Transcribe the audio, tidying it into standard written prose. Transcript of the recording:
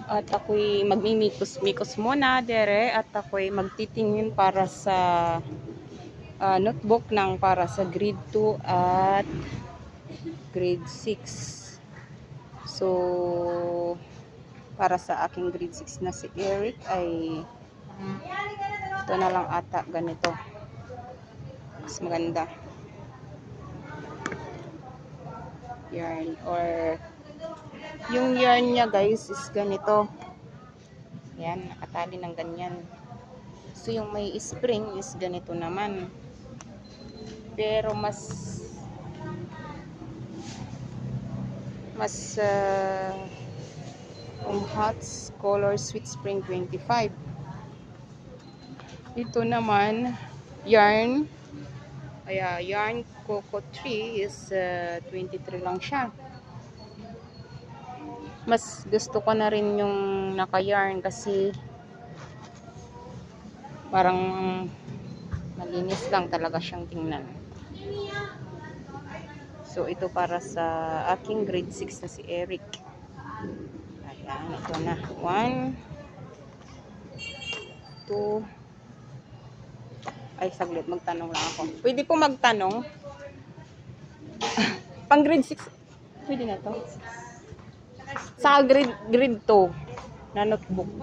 At ako'y magmimikos-mikos muna dere at ako'y magtitingin para sa notebook ng para sa grade 2 at grade 6. So, para sa aking grade 6 na si Eric ay ito na lang ata ganito. Mas maganda. Yarn or yung yarn niya guys is ganito. Yan, nakatali ng ganyan. So, yung may spring is ganito naman. Pero mas Hots Color Sweet Spring 25. Ito naman, yarn. Yarn Coco 3 is 23 lang siya. Mas gusto ko na rin yung naka-yarn kasi parang malinis lang talaga siyang tingnan. So, ito para sa aking grade 6 na si Eric. Ayan, ito na. 1, 2. Ay, saglit. Magtanong lang ako. Pwede po magtanong? Pang grade 6. Pwede na to? Sa grade 2 na notebook.